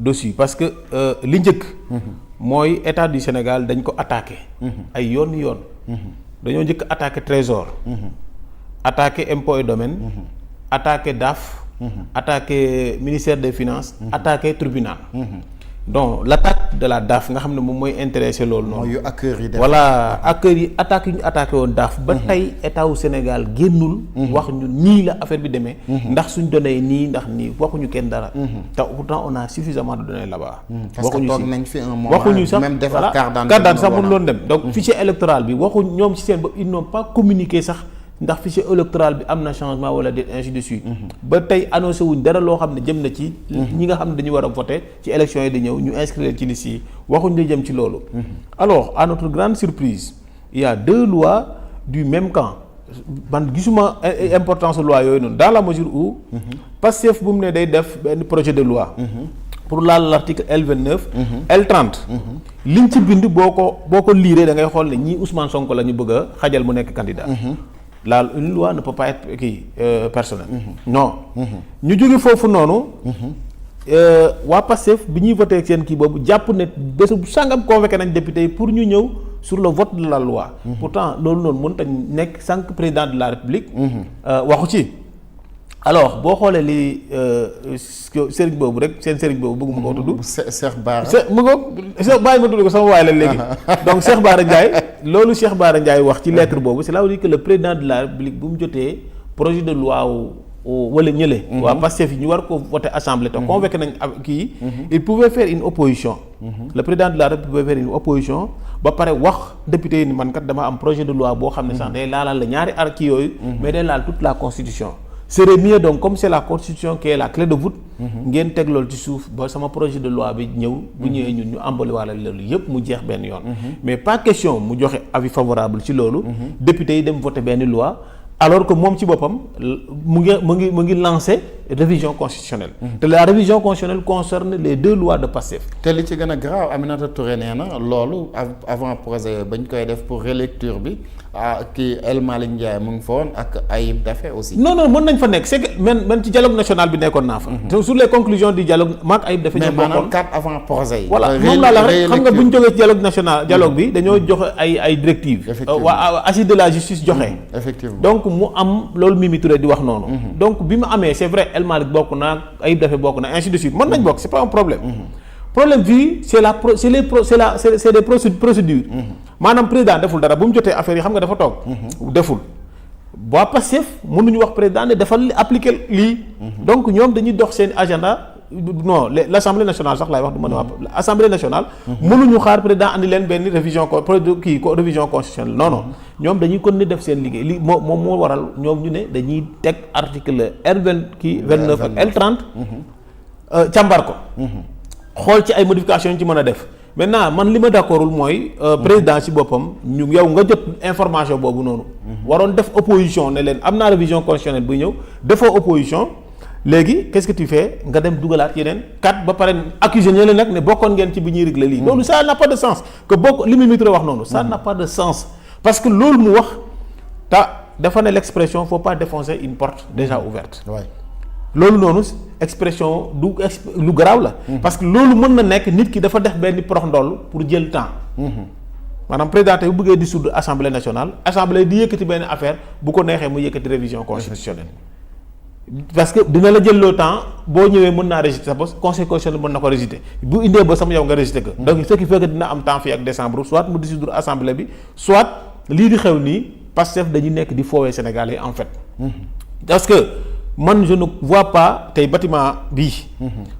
dessus parce que li njëkk. mooy état du Sénégal dañ ko attaqué. ay yoon dañoo njëkk attaqué trésor. attaqué impôt et domaine. attaqué DAF. attaqué ministère des finances. attaqué tribunal. donc l' attaque de la DAF nga xam ne moom mooy intéressé loolu noonu. mooy yu acteurs yi def. voilà acteurs yi attaques yi ñu attaqué woon DAF. ba tey état wu Sénégal génnul. wax ñu nii la affaire bi demee. ndax suñ données nii ndax nii waxuñu kenn dara. te pourtant on a suffisamment de données là-bas. parce que toog nañ fi un moment waxuñu sax même defar carte d'identité sax mënu loon dem donc fichier électoral bi waxuñ ñoom ci seen bopp ils n'ont pas communiqué sax. ndax fichier électoral bi am na changement wala déet ainsi de suite. ba tey annoncé wuñ dara loo xam ne jëm na ci. ñi nga xam ne dañu war a voter ci élection yi di ñëw ñu inscrire ci liste yi waxuñ la jëm ci loolu. alors à notre grande surprise il y a 2 lois du même camp man gisuma importance loi yooyu noonu dans la mesure où. Pastef bu mu ne day def benn projet de loi. pour laal l'article L29. L30. liñ ci bind boo ko liiree da ngay xool ne ñii Ousmane Sonko la ñu bëgg a xajal mu nekk candidat. Là, une loi ne peut pas être personnelle. Non. ñu jóge foofu noonu. waa Pastef bi ñuy voté seen kii boobu jàpp ne bés bu sàngam convoqué nañ député yi pour ñu ñëw sur le vote de la loi. Pourtant loolu noonu mënut a nekk sànq président de la République. waxu ci. alors boo xoolee li sëriñ boobu rek seen sëriñ boobu bëgguma koo tudd. Cheikh Bara. mu ngoog bàyyi ma tudd ko sama waay la léegi donc Cheikh Bara Ndiaye loolu Cheikh Bara Ndiaye wax ci lettre boobu cela veut dire que le président de la République bu mu jotee projet de loi wala ñële. waa Pastef yi ñu war ko voter assemblée te convoqué nañ ak kii. il pouvait faire une opposition. le président de la République pouvait faire une opposition ba pare wax député yi ni man kat dama am projet de loi boo xam ne sax day laalal la ñaari ar kii yooyu. mais day laal toute la constitution. serait mieux donc comme c'est la constitution qui est la clé de voûte. ngeen teg loolu ci suuf ba sama projet de loi bi ñëw. bu ñëwee ñun ñu emballé wala loolu yëpp mu jeex benn yoon. mais pas question mu joxe avis favorable ci loolu. député yi dem voter benn loi. alors que moom ci boppam mu ngi lancé révision constitutionnelle. te la révision constitutionnelle concerne les 2 lois de Pastef. te li ci gën a graaw Aminata Touré nee na loolu avant projet bañ koy def pour relecture bi kii El Malick Ndiaye mu ngi fa woon ak Ayib Daffé aussi. non mën nañ fa nekk c'est que man ci dialogue national bi nekkoon naa fa. sur les conclusions du dialogue maak Ayib Daffé. mais maanaam 4 avant projet yi. voilà moom laa la rek xam nga bu ñu jógee ci dialogue national dialogue bi dañoo joxe ay directives. effectivement waa assise de la justice joxe. effectivement donc mu am loolu Mimi Touré di wax noonu. donc bi mu amee c'est vrai El Malick bokk na Ayib Daffé bokk na ainsi de suite mën nañ bokk c'est pas un problème. problème bi c'est des procédures. maanaam président deful dara bu mu jotee affaire yi xam nga dafa toog. deful waa Pastef mënuñu wax président ne defal appliquer lii. donc ñoom dañuy dox seen agenda. non l'Assemblée nationale sax laay wax du mën a wax Assemblée nationale. mënuñu xaar président andi leen benn révision révision constitutionnelle non ñoom dañuy continuer def seen liggéey moom moo waral ñoom ñu ne dañuy teg article R29 ak L30. càmbar ko. xool ci ay modifications ci mën a def maintenant man li ma d'accordul mooy. président ci boppam yow nga jot information boobu noonu. waroon def opposition ne leen am naa révision constitutionnelle buy ñëw defoo opposition. léegi qu'est-ce que tu fais nga dem dugalaat yeneen 4 ba pare accuser ñeneen nag ne bokkoon ngeen ci bi ñuy régler lii. loolu ça n'a pas de sens que li Mimi Touré wax noonu. ça n'a pas de sens parce que loolu mu wax dafa ne l'expression faut pas défoncer une porte déjà ouverte. loolu noonu expression lu garaaw la. parce que loolu mën na nekk nit ki dafa def benn porox ndoll pour jël temps. maanaam président tey bu bëggee dissoudre assemblée nationale assemblée di yëkkati benn affaire bu ko neexee mu yëkkati révision constitutionnelle. parce que dina la jël le temps boo ñëwee mën naa rejeter sa poste conseil constitutionnel mën na ko rejeter bu indee ba sama yow nga rejeter ko. donc ce qui fait que dina am temps fii ak décembre soit mu dissoudre assemblée bi soit lii di xew nii Pastef dañu nekk di foowee Sénégalais en fait. parce que man je ne vois pas tey bâtiment bii.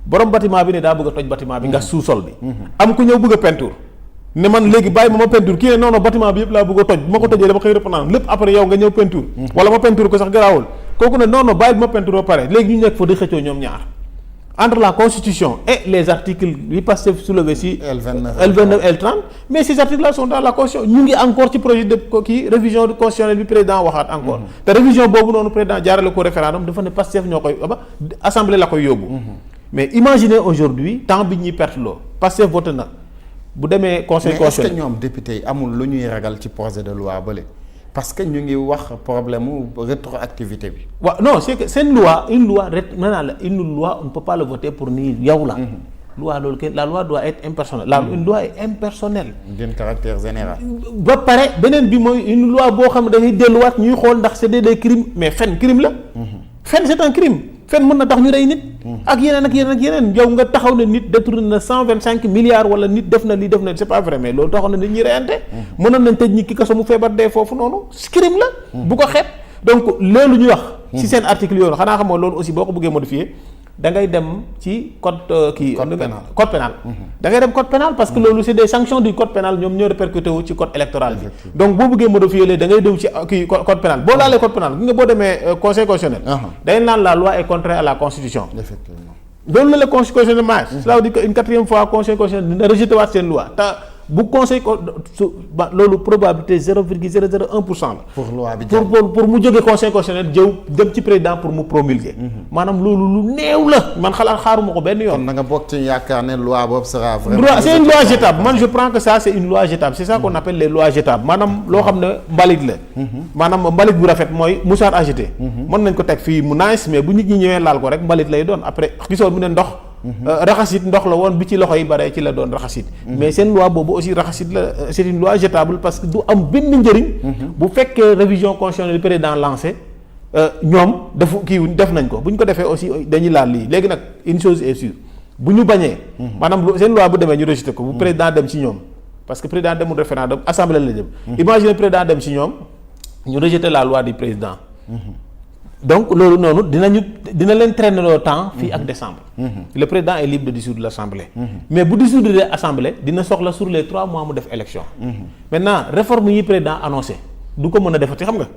borom bâtiment bi ne daa bëgg a toj bâtiment bi nga sous-sol bi. am ku ñëw bëgg a peinture. ne man léegi bàyyi ma peinture kii ne non non bâtiment bi yëpp laa bëgg a toj bu ma ko tojee dama koy reprendre lépp après yow nga ñëw peinture. wala ma peinture ko sax garaawul. kooku ne non bàyyi bi ma peinture ba pare léegi ñu nekk fa di xëccoo ñoom ñaar entre la constitution et les articles yi Pastef soulevé si L29 L30 mais ces articles là sont dans la constitution ñu ngi encore ci projet de révision constitutionnelle bi président waxaat encore te révision boobu noonu président jaarale ko référendum dafa ne Pastef ñoo koy assemblée la koy yóbbu mais imaginez aujourd'hui temps bi ñuy perte loo Pastef voté na bu demee conseil constitutionnel. mais est-ce que ñoom député yi amul lu ñuy ragal ci projet de loi bële parce que ñu ngi wax problème mu rétroactivité bi. waaw non c'est que c'est une loi on ne peut pas le voter pour ni yow la. loi loolu kenn la loi doit être impersonnelle une loi est impersonnelle d'un caractère général. ba pare beneen bi mooy une loi boo xam ne dafay delluwaat ñuy xool ndax c'est des crimes mais fen crime la fen c'est un crime fen mën na tax ñu rey nit ak yeneen yow nga taxaw ne nit détourné na 125 milliards wala nit def na lii def na c'est pas vrai mais loolu taxaw na nit ñi reyante mënoon nañ tëj ñi ki kaso mu feebar dee foofu noonu crime la bu ko xeeb donc loolu ñuy wax ci seen article yoonu xanaa xamoo loolu aussi boo ko bëggee modifier da ngay dem ci code code pénal da ngay dem code pénal parce que loolu c'est des sanctions du code pénal ñoom ñoo répercuté wu ci code électoral bi donc boo bëggee modifier léegi da ngay dem ci kii code pénal boo laalee code pénal gi nga boo demee conseil constitutionnel day naan la loi est contraire à la constitution effectivement loolu la conseil constitutionnel maa cela veut dire que une quatrième fois conseil constitutionnel dina rejeté waat seen loi te bu conseil loolu probabilité 0,001% la. pour loi bi pour mu jógee conseil constitutionnel dem ci président pour mu promulguer. maanaam loolu lu néew la man xaaruma ko benn yoon. kon da nga bokk ci yaakaar ne loi boobu sera vraiment. c'est une loi jetable man je prends que ça c'est une loi jetable c'est ça qu'on appelle les lois jetables maanaam loo xam ne mbalit la. maanaam mbalit bu rafet mooy mouchoir agité. mën nañ ko teg fii mu nice mais bu nit ñi ñëwee laal ko rek mbalit lay doon après gisoo mu ne ndox. raxasit ndox la woon bi ci loxo yi bare ci la doon raxasit mais seen loi boobu aussi raxasit la c'est une loi jetable parce que du am benn njëriñ bu fekkee révision constitutionnelle du président lancé ñoom def nañ ko bu ñu ko defee aussi dañuy laal lii léegi nag une chose est sûre bu ñu bañee maanaam seen loi bu demee ñu rejeté ko bu président dem ci ñoom parce que président demul référendum assemblée la jëm imagine président dem ci ñoom ñu rejeté la loi du président donc loolu noonu dina leen traîner le temps fii ak décembre le président est libre de dissoudre l'assemblée mais bu dissoudre l'assemblée dina soxla sur les 3 mois mu def élection maintenant réforme yi président annoncé du ko mën a defati xam nga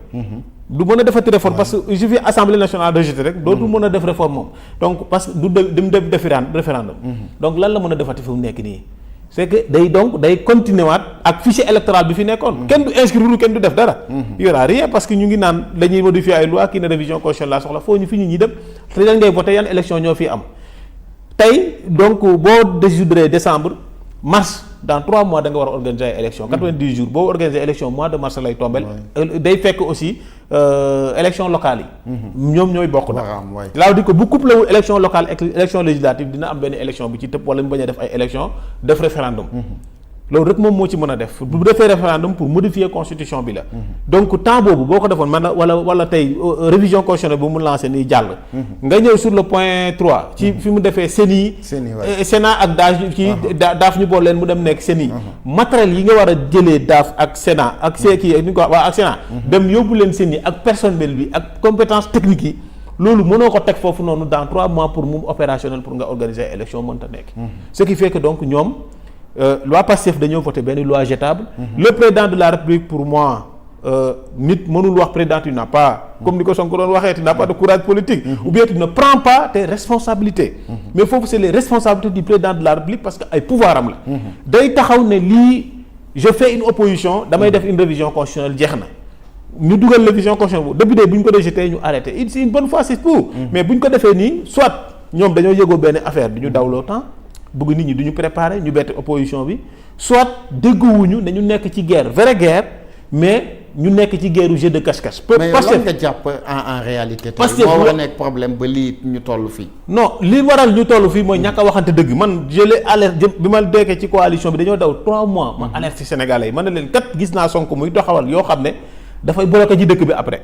du mën a defati réforme parce que il suffit assemblée nationale rejeté rek dootul mën a def réforme moom donc parce que du dem def référendum donc lan la mën a defati fi mu nekk nii c'est que day continuer waat ak fichier électoral bi fi nekkoon kenn du inscrire kenn du def dara y aura rien parce que ñu ngi naan dañuy modifier ay loi kii ne révision constitutionnelle la soxla foo ñu fi ñu ñi dem te yan ngay voté yan élection ñoo fi am tey donc boo dissoudre décembre mars dans 3 mois da nga war a organiser ay élection 90 jours boo organiser élection mois de mars lay tombel day fekk aussi élection locale yi ñoom ñooy bokk na laa di ko bu couplé wu élection locale ak élection législative dina am benn élection bi ci tëb wala mu bañ a def ay élection def référendum loolu rek moom moo ci mën a def bu defee référendum pour modifier constitution bi la donc temps boobu boo ko defoon man wala tey révision constitutionnelle bu mu lancé nii jàll nga ñëw sur le point 3 ci fi mu defee CENI Sénat ak daaf ñu boole leen mu dem nekk CENI matériel yi nga war a jëlee daaf ak Sénat ak ak Sénat dem yóbbu leen CENI ak personnel bi ak compétence technique yi loolu mënoo ko teg foofu noonu dans 3 mois pour mu opérationnel pour nga organiser élection mënta nekk ce qui fait que donc ñoom loi Pastef dañoo voté benn loi jetable le président de la République pour moi nit mënul wax président tu n'as pas comme ni ko Sonko doon waxee tu n'as pas de courage politique ou bien tu ne prends pas tes responsabilités mais foofu c'est les responsabilités du président de la République parce que ay pouvoir am la day taxaw ne lii je fais une opposition damay def une révision constitutionnelle jeex na ñu dugal révision constitutionnelle bu député bu ñu ko rejeté ñu arrêté c'est une bonne fois c'est tout mais bu ñu ko defee nii soit ñoom dañoo yëgoo benn affaire du ñu dawloo temps bëgg nit ñi du ñu préparer ñu bett opposition bi soit dégguwuñu ne ñu nekk ci guerre vraie guerre mais ñu nekk ci guerre jeu de cache-cache. mais lan nga jàpp en réalité. parce que moo war a nekk problème ba lii ñu toll fii. non li waral ñu toll fii mooy ñàkk a waxante dëgg man je l'ai alerte bi ma dekkee ci coalition bi dañoo daw 3 mois. ma alerte ci Sénégalais yi ma ne leen kat gis naa Sonko muy doxawal yoo xam ne dafay bloqué ci dëkk bi après.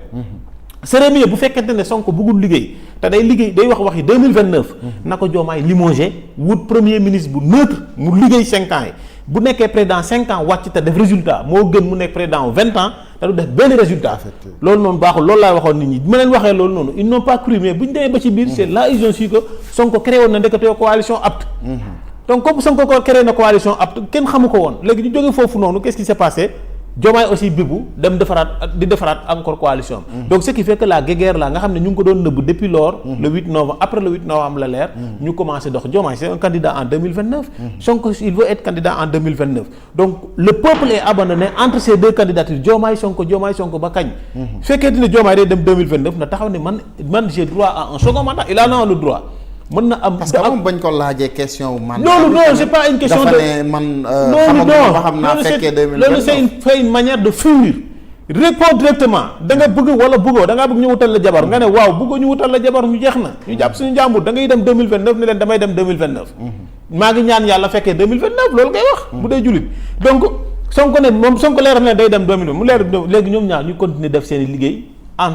c'est mieux bu fekkente ne Sonko bëggul liggéey te day liggéey day wax waxi 2029. na ko Diomaye limogé wut premier ministre bu neutre mu liggéey 5 ans yi bu nekkee président 5 ans wàcc te def résultat moo gën mu nekk président 20 ans te du def benn résultat. loolu noonu baaxul loolu laay waxoon nit ñi bi ma leen waxee loolu noonu ils n'ont pas cru mais bu ñu demee ba ci biir c'est là ils ont su que Sonko créé woon na ndeketewoo coalition apte. donc comme Sonko ko créé na coalition apte kenn xamu ko woon léegi ñu jógee foofu noonu qu'est-ce qui s'est passé. Diomaye aussi bibu dem defaraat encore coalition donc ce qui fait que la guerre là nga xam ne ñu ngi ko doon nëbb depuis lors le 8 novembre après le 8 novembre la leer ñu commencé dox Diomaye c'est un candidat en 2029 Sonko il veut être candidat en 2029 donc le peuple est abandonné entre ces deux candidatures Diomaye Sonko ba kañ fekkee dina Diomaye day dem 2029 na taxaw ne man j'ai droit à un second mandat il a le droit mën na am parce que moom bañ ko laajee question wu man. non c'est pas une question de dafa ne man. xam naa fekkee 2029 loolu c'est une manière de fuir. réponds directement da nga bëgg wala bëggoo da ngaa bëgg ñu wutal la jabar nga ne waaw bëggoo ñu wutal la jabar ñu jeex na. ñu jàpp suñu njàmbur da ngay dem 2029 ne leen damay dem 2029. maa ngi ñaan yàlla fekkee 2029 loolu ngay wax. bu dee jullit donc Sonko ne moom Sonko leeral ne day dem 2029 mu leer léegi ñoom ñaar ñu continuer def seen i liggéey en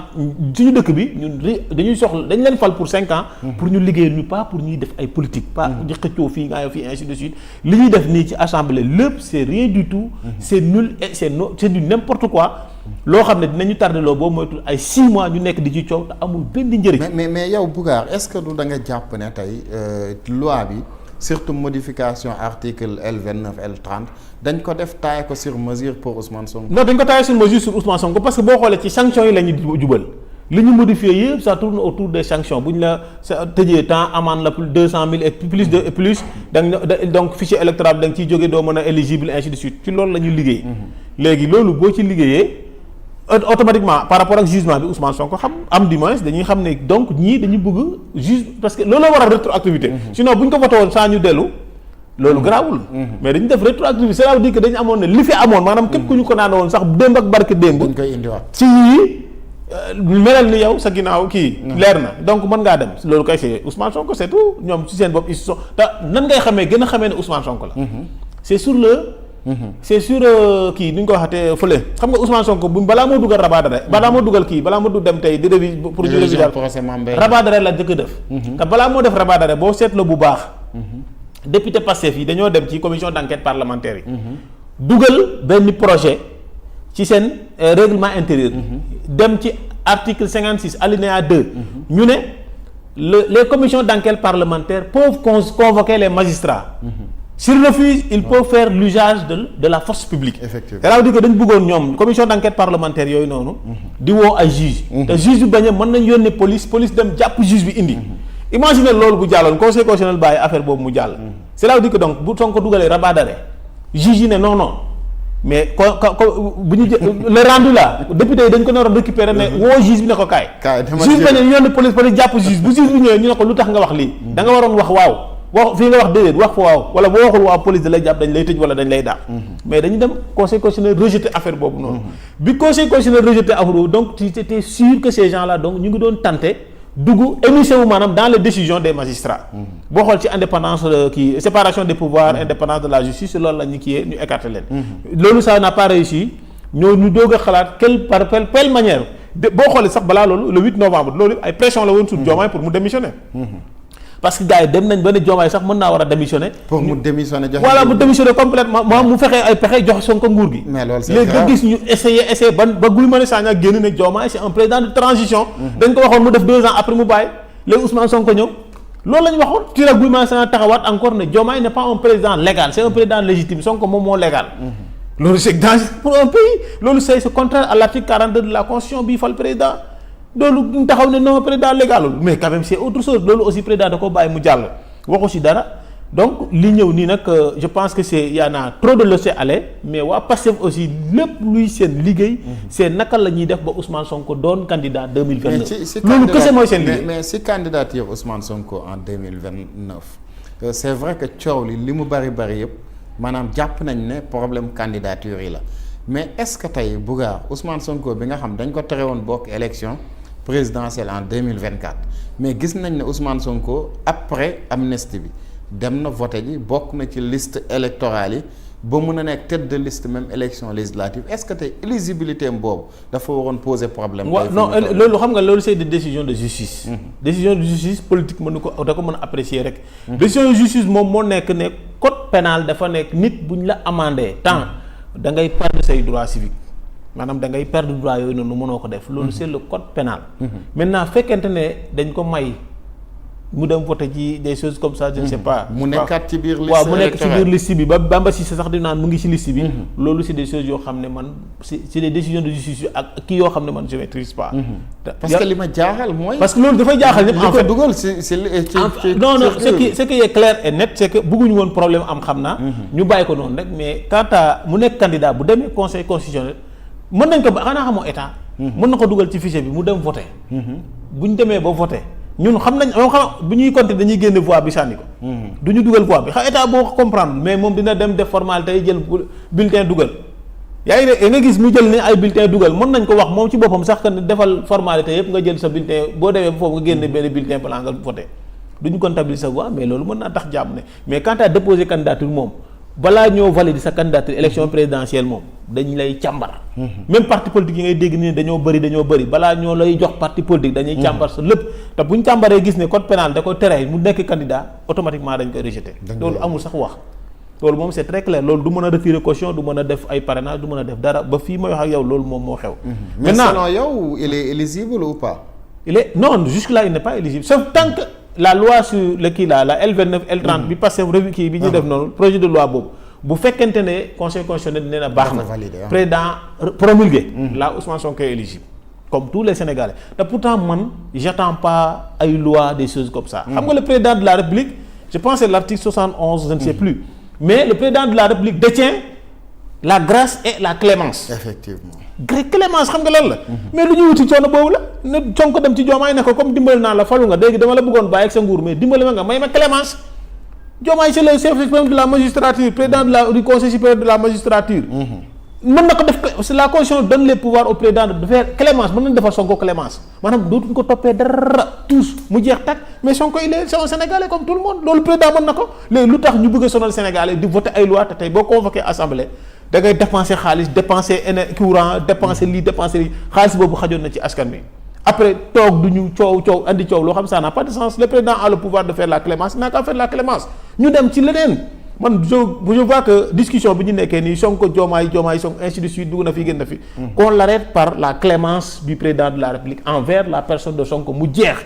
suñu dëkk bi ñun dañuy soxla dañ leen fal pour 5 ans. pour ñu liggéey ñu pas pour ñuy def ay politique. pas di xëccoo fii nga fii ainsi de suite li ñuy def nii ci assemblée lépp c'est rien du tout. c'est nul et c'est du n'importe quoi. loo xam ne dinañu tardé loo boobu moytul ay 6 mois ñu nekk di ci coow te amul benn njëriñ. mais yow Bougar est-ce que du da nga jàpp ne tey loi bi surtout modification article L29 L30 dañ ko def taille ko sur mesure pour Ousmane Sonko. non dañ ko taille sur mesure sur Ousmane Sonko parce que boo xoolee ci sanctions yi la ñu jubal li ñu modifié yëpp ça tourne autour des sanctions bu ñu la tëjee temps amende la plus 200 000 et plus donc fichier électoral bi da nga ciy jógee doo mën a éligible ainsi de suite ci loolu la ñu liggéey. léegi loolu boo ci liggéeyee automatiquement par rapport ak jugement bi Ousmane Sonko xam am du moins dañuy xam ne donc ñii dañu bëgg juge parce que loolu la war a rétroactivité. sinon bu ñu ko voté woon saa ñu dellu. loolu garaawul. mais dañu def rétroactivité cela veut dire que dañu amoon ne li fi amoon maanaam képp ku ñu ko naan woon sax démb ak barke démb. dañ koy indiwaat ci yii melal ni yow sa ginnaaw kii. leer na donc mën ngaa dem loolu kay c'est Ousmane Sonko c'est tout ñoom ci seen bopp ils sont te nan ngay xamee gën a xamee ne Ousmane Sonko la. c'est sur kii ni ñu ko waxatee fële xam nga Ousmane Sonko bu balaa moo dugal rabat-d'arrêt balaa moo dugal kii balaa moo du dem tey di réviser pour ñu réviser rabat-d'arrêt la jëkk def te balaa moo def rabat-d'arrêt boo seetloo bu baax député Pastef yi dañoo dem ci commission d'enquête parlementaire yi dugal benn projet ci seen règlement intérieur dem ci article 56 alinéa 2 ñu ne les commissions d'enquête parlementaires peuvent convoquer les magistrats s'ils refusent ils peuvent faire l'usage de la force publique. Effectivement. cela veut dire que dañ bëggoon ñoom commission d'enquête parlementaire yooyu noonu. di woo ay juge te juge bi bañ a mën nañ yónnee police dem jàpp juge bi indi. imagine loolu bu jàlloon conseil constitutionnel bàyyi affaire boobu mu jàll. cela veut dire que donc bu Sonko dugalee rabat-d'arrêt juge yi ne non mais bu ñu le rendu là député yi dañ ko naroon récupérer ne woo juge bi ne ko kaay. juge bi ne yónnee police jàpp juge bu juge bi ñëwee ñu ne ko lu tax nga wax lii. da nga waroon wax waaw. wax fii nga wax déedéet wax fa waaw wala boo waxul waaw police da lay jàpp dañ lay tëj wala dañ lay daax mais dañu dem conseil constitutionnel rejeté affaire boobu noonu bi conseil constitutionnel rejeté affaire boobu donc tu étais sûr que ces gens là donc ñu ngi doon tenté dugg émission wu maanaam dans les décisions des magistrats boo xool ci indépendance kii séparation des pouvoirs indépendance de la justice loolu la ñu kiyee ñu écarté leen loolu ça n'a pas réussi ñoo ñu doog a xalaat quelle manière boo xoolee sax balaa loolu le 8 novembre loolu ay pression la woon sur Diomaye pour mu démissionner parce que gars yi dem nañ ba ne Diomaye sax mën naa war a démissionner. pour mu démissionner joxe voilà mu démissionner complètement mu fexee ay pexe jox Sonko nguur gi. mais loolu c'est léegi nga gis ñu essayer ba Guy Marius Sagna génn ne Diomaye c'est un président de transition. dañ ko waxoon mu def 2 ans après mu bàyyi léegi Ousmane Sonko ñëw loolu la ñu waxoon ci la Guy Marius Sagna taxawaat encore ne Diomaye n'est pas un président légal c'est un président légitime Sonko moom moo légal. loolu c'est dangereux pour un pays loolu c'est contraire à l'article 42 de la constitution bii fal président. loolu ñu taxaw ne non président légalul mais quand même c'est autre chose loolu aussi président da ko bàyyi mu jàll waxu ci dara donc li ñëw nii nag je pense que c'est y en a trop de laisser-aller mais waa Pastef aussi lépp luy seen liggéey c'est naka la ñuy def ba Ousmane Sonko doon candidat 2029 loolu kese mooy seen liggéey mais si candidature Ousmane Sonko en 2029 c'est vrai que coow li mu bari yëpp maanaam jàpp nañ ne problème candidature yi la mais est-ce que tey Bougar Ousmane Sonko bi nga xam dañ ko tere woon bokk élection présidentielle en 2024 mais gis nañ ne Ousmane Sonko après amnistie bi dem na voté ji bokk na ci liste électorale yi ba mun a nekk tête de liste même élection législative est-ce que tey éligibilité am boobu dafa waroon poser problème. waaw non loolu xam nga loolu c'est des décisions de justice. décision de justice politique mën na ko da ko mën a apprécier rek. décision de justice moom moo nekk ne code pénal dafa nekk nit bu ñu la amendé temps da ngay perdre say droits civiques. maanaam da ngay perdre droit yooyu noonu mënoo ko def loolu c'est le code pénal maintenant fekkente ne dañ ko may mu dem voter ci des choses comme ça je ne sais pas mu nekkaat ci biir liste waaw mu nekk ci biir liste bi ba Bamba Cissé sax di naan mu ngi ci liste bi loolu c'est des choses yoo xam ne man c'est des décisions de justice ak kii yoo xam ne man je maîtrise pas parce que li ma jaaxal mooy parce que loolu dafay jaaxal ñëpp en fait dugal ci non ce qui est clair et net c'est que bëgguñu woon problème am xam naa ñu bàyyi ko noonu rek mais quant à mu nekk candidat bu demee conseil constitutionnel mën nañ ko ba xanaa xamoo état. mën na ko dugal ci fichier bi mu dem voter. bu ñu demee ba voter ñun xam nañ moom xam bu ñuy compter dañuy génne voix bi sànni ko. du ñu dugal voix bi xam état boo ko comprendre mais moom dina dem def formalité yi jël bulletin dugal. yaa ngi ne nga gis mu jël ne ay bulletin dugal mën nañ ko wax moom ci boppam sax que defal formalité yëpp nga jël sa bulletin boo demee foofu nga génne benn bulletin blanc nga voter duñu comptabiliser sa voix mais loolu mën naa tax jàmm ne mais quand tu as déposé candidature moom balaa ñoo valider sa candidature élection présidentielle moom dañ lay càmbar. même parti politique yi ngay dégg ni dañoo bëri balaa ñoo lay jox parti politique dañuy càmbar sa lépp te bu ñu càmbaree gis ne code pénal da koy tere mu nekk candidat automatiquement dañ koy rejeter. loolu amul sax wax. loolu moom c'est très clair loolu du mën a retirer caution du mën a def ay parrainage du mën a def dara ba fii may wax ak yow loolu moom moo xew. mais selon yow il est éligible ou pas. il est non jusque là il n'est pas éligible sauf tant que la loi sur le kii là la L29 L30 bi passé revue kii bi ñuy def noonu projet de loi boobu bu fekkente ne conseil constitutionnel nee na baax na président promulgué là Ousmane Sonko est éligible comme tous les Sénégalais te pourtant man j'attends pas ay loi des choses comme ça xam nga le président de la République je pense c'est l'article 71 je ne sais plus mais le président de la République détient la grâce et la clémence. Effectivement. Clémence xam nga lan la. mais lu ñu wuti coono boobu la ne Sonko dem ci Diomaye ne ko comme dimbali naa la falu nga léegi dama la bëggoon bàyyi ak sa nguur mais dimbali ma nga may ma clémence. Diomaye c'est le chef suprême de la magistrature président du conseil supérieur de la magistrature. mën na ko def c'est la constitution donne les pouvoirs au président de faire clémence mën nañu defal Sonko clémence maanaam dootuñu ko toppee dara tous mu jeex tàkk mais Sonko il est un Sénégalais comme tout le monde loolu président mën na ko léegi lu tax ñu bëgg a sonal Sénégalais di voter ay loi te tey boo convoqué assemblée da ngay dépenser xaalis dépenser courant dépenser lii xaalis boobu xajoon na ci askan bi après toog du ñu coow andi coow loo xam ça n'a pas de sens le président a le pouvoir de faire la clémence n'a qu'à faire la clémence ñu dem ci leneen. man je vois que discussion bi ñu nekkee nii Sonko Diomaye Sonko ainsi de suite dugg na fi génn na fi. qu'on l'arrête par la clémence du président de la République envers la personne de Sonko mu jeex.